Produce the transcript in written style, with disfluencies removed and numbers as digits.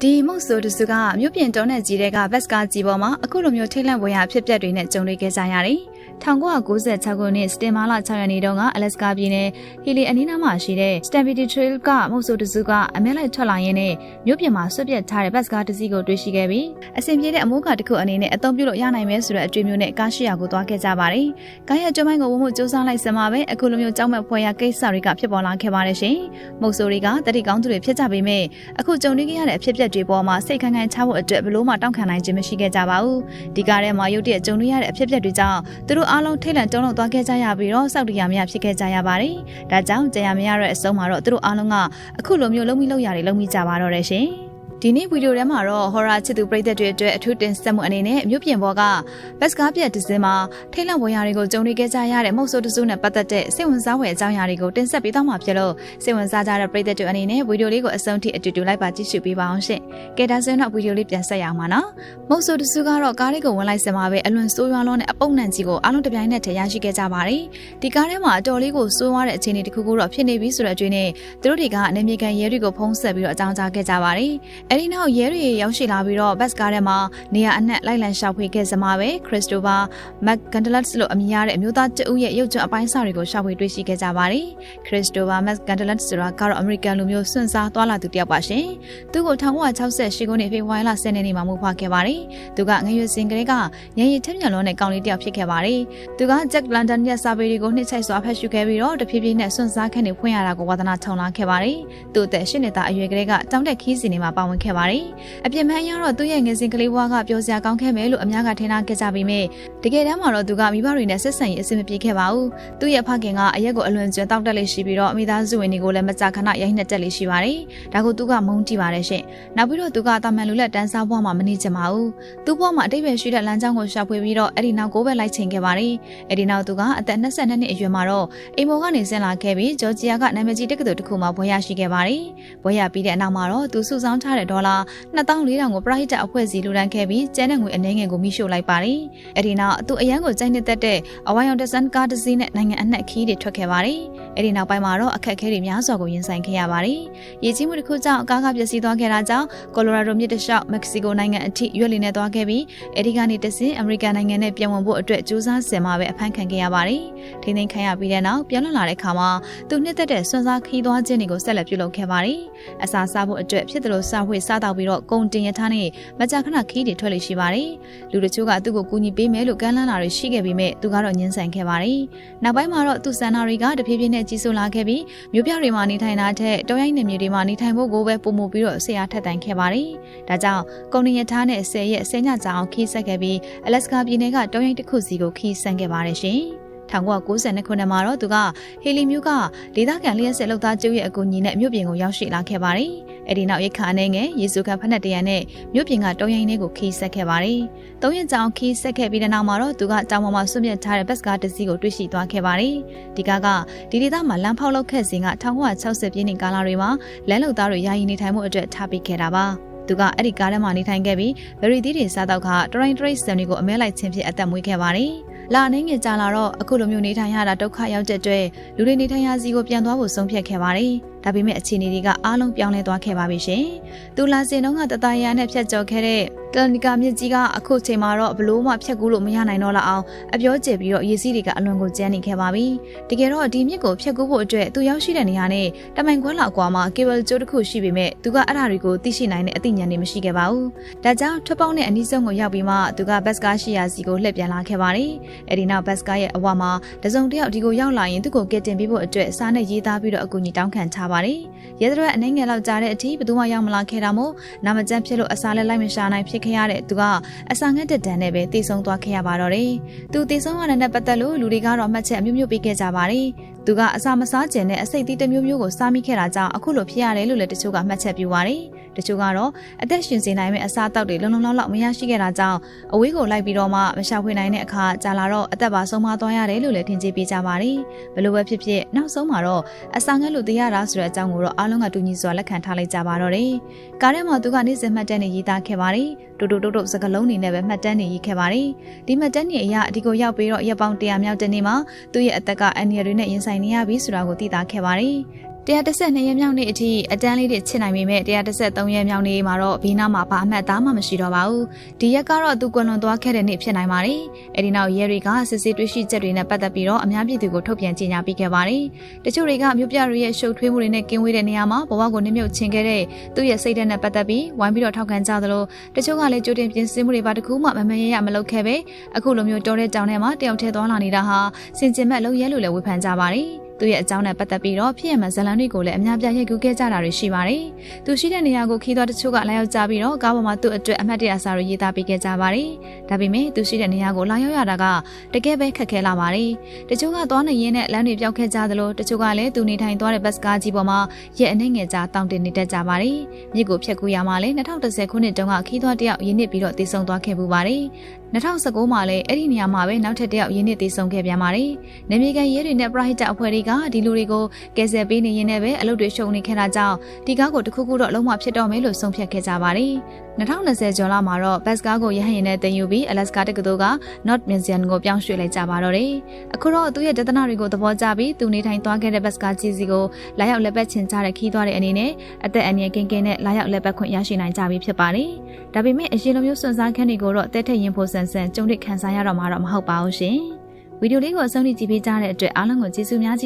ဒီမုတ်ဆိုတစုကမြို့ပြင်တုံးနဲ့ကြီးတဲ့ကဘတ်စကားကြီးပေါ်မှာအခုလိုမျိုးထိတ်လန့်ပွဲရဖြစ်ပျက်တွေနဲ့ကြုံတွေ့ခဲ့ကြရတယ်။1996ခုနှစ်စတင်မာလ6ရက်နေ့တုန်းကအလက်စကာပြည်နယ်ဟီလီအနီးနားမှာရှိတဲ့ Stampede Trail ကမုတ်ဆိုတစုကအမဲလိုက်ထွက်လာရင်းနဲ့မြို့ပြင်မှာဆွတ်ပြတ်ထားတဲ့ဘတ်စကားတစ်စီးကိုတွေ့ရှိခဲ့ပြီးအဆင်ပြေတဲ့အမိုးကတစ်ခုအနေနဲ့အသုံးပြုလို့ရနိုင်မယ်ဆိုတဲ့အတွေ့အမျိုးနဲ့ကားရှိရာကိုသွားခဲ့ကြပါတယ်။ကားရဲ့ကျုံးပိုင်းကိုဝုံမှုစူးစမ်းလိုက်စမှာပဲအခုလိုမျိုးကြောက်မဲ့ဖွဲရကိစ္စတွေကဖြစ်ပေါ်လာခဲ့ပါတယ်ရှင်။မုတ်ဆိုတွေကတတိကောင်းသူတွေဖြစ်ကြပေမဲ့အခုကြုံတွေ့ခဲ့ရတဲ့အဖြစ်အပျက်တွေပေါ်မှာစိတ်ခိုင်ခိုင်ချဖို့အတွက်ဘလို့မှတောင်းခံနိုင်ခြင်းမရှိခဲ့ကြပါဘူး။ဒီကားထဲမှာရုတ်တရက်ကြုံတွေ့ရတဲ့အဖြစ်အပျက်တွေကြောင့်သူတို့အားလုံးထိတ်လန့်တုန်လှုပ်သွားခဲ့ကြရပြီးတော့စောက်တရားမရဖြစ်ခဲ့ကြရပါတယ်။ဒါကြောင့်တရားမရတဲ့အဆုံးမှာတော့သူတို့အားလုံးကအခုလိုမျိုးလုံးမိလို့ရတယ်လုံးမိကြပါတော့တယ်ရှင်။ဒီနေ့ဗီဒီယိုထဲမှာတော့ horror ချစ်သူပရိသတ်တွေအတွက်အထူးတင်ဆက်မှုအနေနဲ့မြို့ပြင်ပေါ်ကဘတ်စကားပြက်တစ်စင်းမှာထိတ်လန့်ပွဲရာတွေကိုကြုံတွေ့ခဲ့ကြရတဲ့မုတ်ဆိုးတစုနဲ့ပတ်သက်တဲ့စိတ်ဝင်စားဖွယ်အကြောင်းအရာတွေကိုတင်ဆက်ပေးသွားမှာဖြစ်လို့စိတ်ဝင်စားကြတဲ့ပရိသတ်တွေအနေနဲ့ဗီဒီယိုလေးကိုအဆုံးထိအတူတူလိုက်ပါကြည့်ရှုပေးပါအောင်ရှင်။ကဲဒါဆိုရင်တော့ဗီဒီယိုလေးပြန်ဆက်ရအောင်ပါနော်။မုတ်ဆိုးတစုကတော့ကားလေးကိုဝင်လိုက်စမှာပဲအလွန်ဆိုးရွားလွန်းတဲ့အပုပ်နှံကြီးကိုအားလုံးတစ်ပြိုင်နက်တည်းရရှိခဲ့ကြပါတယ်။ဒီကားထဲမှာအတော်လေးကိုဆိုးရွားတဲ့အခြေအနေတစ်ခုခုတော့ဖြစ်နေပြီဆိုတဲ့အကျွေးနဲ့သူတို့တွေကအနေမြေကန်ရဲတွေကိုဖုံးဆက်ပြီးတော့အကြောင်းကြားခဲ့ကြပါတယ်။အဲဒီနောက်ရဲတွေရောက်ရှိလာပြီးတော့ဘတ်စကားထဲမှာနေရာအနှံ့လိုက်လံရှောက်ဖွေခဲ့စမှာပဲခရစ္စတိုဖာမက်ဂန်ဒလတ်လို့အမည်ရတဲ့အမျိုးသားတဦးရဲ့ရုပ်ချွတ်အပိုင်းစာတွေကိုရှောက်ဖွေတွေ့ရှိခဲ့ကြပါတယ်ခရစ္စတိုဖာမက်ဂန်ဒလတ်ဆိုတာကတော့အမေရိကန်လူမျိုးစွန့်စားသွားလာသူတစ်ယောက်ပါရှင်သူကို1968ခုနှစ်ဖေဖော်ဝါရီလ10ရက်နေ့မှာမွေးဖွားခဲ့ပါတယ်သူကငယ်ရွယ်စဉ်ကလေးကညင်ရည်ထက်မြက်လွန်းတဲ့ကောင်လေးတစ်ယောက်ဖြစ်ခဲ့ပါတယ်သူကဂျက်လန်ဒန်ရဲ့စာပေတွေကိုနှစ်ချိုက်စွာဖတ်ရှုခဲ့ပြီးတော့တဖြည်းဖြည်းနဲ့စွန့်စားခန့်နေဖွင့်ရတာကိုဝါသနာထုံလာခဲ့ပါတယ်သူ့အသက်8နှစ်သားအရွယ်ကလေးကတောင်းတက်ခီးစီနေမှာပါဝင်ခဲ့ပါတယ်အပြစ်မှန်အရတော့သူ့ရဲ့ငယ်စဉ်ကလေးဘဝကပျော်စရာကောင်းခဲ့မယ်လို့အများကထင်ထားခဲ့ကြပေမဲ့တကယ်တမ်းမှာတော့သူကမိဘတွေနဲ့ဆက်ဆံရေးအဆင်မပြေခဲ့ပါဘူး။သူ့ရဲ့ဖခင်ကအရက်ကိုအလွန်ကျွမ်းတောက်တက်လေးရှိပြီးတော့မိသားစုဝင်တွေကိုလည်းမကြာခဏရိုက်နှက်တက်လေးရှိပါတယ်။ဒါကိုသူကမုန်းကြည့်ပါတယ်ရှင်။နောက်ပြီးတော့သူကတာမန်လူလက်တန်းစားဘဝမှာမနေချင်ပါဘူး။သူ့ဘဝမှာအတိတ်ပဲရှိတဲ့လမ်းကြောင်းကိုရှာဖွေပြီးတော့အဲ့ဒီနောက်ကိုပဲလိုက်ချိန်ခဲ့ပါတယ်။အဲ့ဒီနောက်သူကအသက်22နှစ်အရွယ်မှာတော့အိမ်မော်ကနေဆင်းလာခဲ့ပြီးဂျော်ဂျီယာကနာမည်ကြီးတက္ကသိုလ်တစ်ခုမှာဘွဲရရှိခဲ့ပါတယ်။ဘွဲရပြီးတဲ့နောက်မှာတော့သူစုဆောင်းထားတဲ့ဒေါ်လာ2400ကိုပရိဟိတအဖွဲ့အစည်းလူတန်းခဲ့ပြီးကျန်းတဲ့ငွေအနေငယ်ကိုမိရှို့လိုက်ပါတယ်။အဲဒီနောက်သူအရန်ကိုကြိုက်နှစ်သက်တဲ့အဝိုင်အောင်တဆန်ကားတစ်စီးနဲ့နိုင်ငံအနှံ့ခီးတွေထွက်ခဲ့ပါတယ်။အဲဒီနောက်ပိုင်းမှာတော့အခက်အခဲတွေများစွာကိုရင်ဆိုင်ခဲ့ရပါတယ်။ရေကြီးမှုတစ်ခုကြောင့်ကားကပျက်စီးသွားခဲ့တာကြောင့်ကိုလိုရာဒိုမြစ်တစ်လျှောက်မက္ကဆီကိုနိုင်ငံအထိရွက်လီနဲ့သွားခဲ့ပြီးအဲဒီကနေတဆင့်အမေရိကန်နိုင်ငံနဲ့ပြန်ဝင်ဖို့အတွက်ကြိုးစားဆင်မှာပဲအဖမ်းခံခဲ့ရပါတယ်။ထိန်းသိမ်းခံရပြီးတဲ့နောက်ပြန်လွတ်လာတဲ့အခါမှာသူနှစ်သက်တဲ့စွန့်စားခီးသွားခြင်းတွေကိုဆက်လက်ပြုလုပ်ခဲ့ပါတယ်။အစာစားဖို့အတွက်ဖြစ်တယ်လို့စာဝှေ့စားတော့ပြီးတော့ကုန်တင်ရထားနဲ့မကြာခဏခီးတွေထွက်လေရှိပါတယ်။လူတချို့ကသူ့ကိုကူညီပေးမယ်လို့ကမ်းလှမ်းလာတွေရှိခဲ့ပေမဲ့သူကတော့ညှင်းဆန်ခဲ့ပါတယ်။နောက်ပိုင်းမှာတော့သူ့စန္ဒာတွေကတဖြည်းဖြည်းနဲ့ကြီးစိုးလာခဲ့ပြီးမြို့ပြတွေမှာနေထိုင်တာထက်တောရိုင်းနယ်မြေတွေမှာနေထိုင်ဖို့ကိုပဲပုံမှုပြီးတော့ဆရာထက်တိုင်ခဲ့ပါတယ်။ဒါကြောင့်ကုန်တင်ရထားနဲ့10ရက်10ညကြာအောင်ခီးဆက်ခဲ့ပြီးအလက်စကာပြည်နယ်ကတောရိုင်းတစ်ခုစီကိုခီးဆန်ခဲ့ပါတယ်ရှင်။1992ခုနှစ်မှာတော့သူကဟီလီမြို့ကဒေသခံလျှက်စစ်လုပ်သားကျုပ်ရဲ့အကူအညီနဲ့မြို့ပြင်ကိုရောက်ရှိလာခဲ့ပါတယ်။အဲဒီနောက်ရိတ်ခါအနေငယ်ယေစုခံဖက်နဲ့တရံနဲ့မြို့ပြင်ကတောရိုင်းလေးကိုခီးဆက်ခဲ့ပါတယ်။၃ရက်ကြာအောင်ခီးဆက်ခဲ့ပြီးတဲ့နောက်မှာတော့သူကတောင်ပေါ်မှာဆွမြတ်ထားတဲ့ဘတ်စကားတစ်စီးကိုတွေ့ရှိသွားခဲ့ပါတယ်။ဒီကားကဒီဒေသမှာလမ်းဖောက်လုပ်ခဲ့စဉ်က1960ပြည့်နှစ်ကာလတွေမှာလမ်းလုပ်သားတွေယာယီနေထိုင်မှုအတွက်ထားပေးခဲ့တာပါ။သူကအဲ့ဒီကားထဲမှာနေထိုင်ခဲ့ပြီးဗရီသီးတွေစားတော့ခတရိုင်းတရိတ်စံတွေကိုအမဲလိုက်ခြင်းဖြစ်အသက်မွေးခဲ့ပါတယ်။လာနေငယ်ကြာလာတော့အခုလိုမျိုးနေထိုင်ရတာဒုက္ခရောက်တဲ့အတွက်လူတွေနေထိုင်ရစီကိုပြန်သွားဖို့ဆုံးဖြတ်ခဲ့ပါတယ်။ဒါပေမဲ့အခြေအနေတွေကအားလုံးပြောင်းလဲသွားခဲ့ပါပြီရှင်။သူလာစင်တော့ကတတရာနဲ့ဖြတ်ကျော်ခဲ့တဲ့တလနီကာမြစ်ကြီးကအခုချိန်မှာတော့ဘလို့မှဖြတ်ကူးလို့မရနိုင်တော့လောက်အောင်အပြောကျပြီးတော့ရေစီးတွေကအလွန်ကိုကျန်းနေခဲ့ပါပြီ။တကယ်တော့ဒီမြစ်ကိုဖြတ်ကူးဖို့အတွက်သူရောက်ရှိတဲ့နေရာနဲ့တမိုင်ခွဲလောက်ကွာမှာကေဘယ်ကျိုးတစ်ခုရှိပေမဲ့သူကအဲ့ဒါတွေကိုသိရှိနိုင်တဲ့အသိဉာဏ်တွေမရှိခဲ့ပါဘူး။ဒါကြောင့်ထွက်ပေါက်နဲ့အနီးဆုံးကိုရောက်ပြီးမှသူကဘတ်စကားရှိရာစီကိုလှည့်ပြန်လာခဲ့ပါတယ်။အဲဒီနောက်ဘတ်စကားရဲ့အဝမှာတစုံတစ်ယောက်ဒီကိုရောက်လာရင်သူ့ကိုကယ်တင်ပေးဖို့အတွက်စားနဲ့ရေးသားပြီးတော့အကူအညီတောင်းခံထားပါတယ်။ရဲတွေအနေငယ်လောက်ကြားတဲ့အထိဘယ်သူမှရောက်မလာခဲ့တာမို့နာမကျန်းဖြစ်လို့အစာလည်းလိုက်မရှာနိုင်ဖြစ်ခဲ့ရတဲ့သူကအစာငတ်တဲ့တန်နဲ့ပဲတည်ဆုံသွားခဲ့ရပါတော့တယ်။သူတည်ဆုံရတဲ့ပတ်သက်လို့လူတွေကတော့မှတ်ချက်အမျိုးမျိုးပေးခဲ့ကြပါတယ်။သူကအစာမစားကျင်တဲ့အစိတ်သီးတစ်မျိုးမျိုးကိုစားမိခဲ့တာကြောင့်အခုလိုဖြစ်ရတယ်လို့လည်းတချို့ကမှတ်ချက်ပြုပါတယ်။တချို့ကတော့အသက်ရှင်စေနိုင်မယ့်အစာတောက်တွေလုံလုံလောက်လောက်မရရှိခဲ့တာကြောင့်အဝေးကိုလိုက်ပြီးတော့မှမရှာဖွေနိုင်တဲ့အခါကြာလာတော့အသက်ပါဆုံးမသွားရတယ်လို့လည်းထင်ကြေးပေးကြပါတယ်။ဘယ်လိုပဲဖြစ်ဖြစ်နောက်ဆုံးမှာတော့အစာငတ်လို့တရားရဆိုတဲ့အကြောင်းကိုတော့အားလုံးကတူညီစွာလက်ခံထားလိုက်ကြပါတော့တယ်။ကားထဲမှာသူကနေ့စဉ်မှတ်တမ်းတွေရေးသားခဲ့ပါတယ်။တူတုတ်စကလုံးတွေနဲ့ပဲမှတ်တမ်းတွေရေးခဲ့ပါတယ်။ဒီမှတ်တမ်းတွေအရဒီကိုရောက်ပြီးတော့ရက်ပေါင်း100မြောက်တဲ့နေ့မှာသူ့ရဲ့အသက်ကအန္တရာယ်တွေနဲ့ရင်ဆိုင်နေရပြီဆိုတာကိုသိသာခဲ့ပါတယ်။ 112ရက်မြောက်နေ့အထိအတန်းလေးတွေချစ်နိုင်ပေမဲ့113ရက်မြောက်နေ့မှာတော့ဘီနာမှာဘာအမှတ်သားမှမရှိတော့ပါဘူးဒီရက်ကတော့သူကွယ်လွန်သွားခဲ့တဲ့နေ့ဖြစ်နိုင်ပါတယ်အဲဒီနောက်ရဲတွေကစစ်ဆေးတွေ့ရှိချက်တွေနဲ့ပတ်သက်ပြီးတော့အများပြည်သူကိုထုတ်ပြန်ကြေညာပေးခဲ့ပါတယ်တချို့တွေကမြို့ပြတွေရဲ့ရှုပ်ထွေးမှုတွေနဲ့ကင်းဝေးတဲ့နေရာမှာဘဝကိုနှိမ့်မြုပ်ချင်ခဲ့တဲ့သူ့ရဲ့စိတ်ဓာတ်နဲ့ပတ်သက်ပြီးဝိုင်းပြီးတော့ထောက်ခံကြသလိုတချို့ကလည်းကြိုတင်ပြင်ဆင်မှုတွေပါတကူမှမရမလုပ်ခဲ့ပဲအခုလိုမျိုးတော်တဲ့ကြောင်ထဲမှာတယောက်ထဲသွားလာနေတာဟာစင်ကျင်မဲ့လုံရဲလို့လည်းဝေဖန်ကြပါတယ်သူရဲ့အကြောင်းနဲ့ပတ်သက်ပြီးတော့ဖြစ်ရမှဇလန်တွေကိုလည်းအများပြရိုက်ကူးခဲ့ကြတာတွေရှိပါတယ်။သူရှိတဲ့နေရာကိုခီးသွွားတချို့ကလာရောက်ကြပြီးတော့ကားပေါ်မှာသူ့အတွက်အမှတ်တရစာတွေရေးသားပေးခဲ့ကြပါတယ်။ဒါပေမဲ့သူရှိတဲ့နေရာကိုလာရောက်ရတာကတကယ်ပဲခက်ခဲလာပါတယ်။တချို့ကသွားနေရင်းနဲ့လမ်းတွေပြောက်ခဲ့ကြသလိုတချို့ကလည်းသူနေထိုင်သွားတဲ့ဘတ်စကားကြီးပေါ်မှာရက်အနှိမ့်ငယ်ကြားတောင်းတင်နေတတ်ကြပါတယ်။မြစ်ကိုဖြတ်ကူးရမှာလည်း2010ခုနှစ်တုန်းကခီးသွွားတယောက်ရင်းနစ်ပြီးတော့တည်ဆုံသွားခဲ့ပူပါတယ်။2019မှာလည်းအဲ့ဒီနေရာမှာပဲနောက်ထပ်တယောက်ရင်းနစ်တည်ဆုံခဲ့ပြန်ပါတယ်။နေမြေကန်ရဲတွေနဲ့ပရဟိတအဖွဲ့တွေကဒီလူတွေကိုကယ်ဆယ်ပေးနေရင်းနဲ့ပဲအလုပ်တွေရှုံနေခဲ့တာကြောင့်ဒီကားကိုတခုခုတော့လုံးဝဖြစ်တော့မယ်လို့ဆုံးဖြတ်ခဲ့ကြပါတယ်။2020ကျော်လာမှာတော့ဘတ်စကားကိုရဟန်းရင်နဲ့တင်ယူပြီးအလက်စကာတက္ကသိုလ်က North Museum ကိုပြောင်းရွှေ့လိုက်ကြပါတော့တယ်။အခုတော့သူ့ရဲ့ဒေသနာတွေကိုသဘောကျပြီးသူနေထိုင်သွားခဲ့တဲ့ဘတ်စကားကြီးစီကိုလာရောက်လက်ပတ်ချင်ကြတဲ့ခီးသွားတဲ့အနေနဲ့အသက်အန္တရာယ်ကင်းကင်းနဲ့လာရောက်လက်ပတ်ခွင့်ရရှိနိုင်ကြပြီဖြစ်ပါတယ်။ဒါပေမဲ့အရင်လိုမျိုးစွန့်စားခန်းတွေကိုတော့တဲထက်ရင်ဖို့ဆန်ဆန်ကြုံတွေ့ခံစားရတော့မှာတော့မဟုတ်ပါဘူးရှင်။ဗီဒီယိုလေးကိုအဆုံးထိကြည့်ပေးကြတဲ့အတွက်အားလုံးကိုကျေးဇူးများ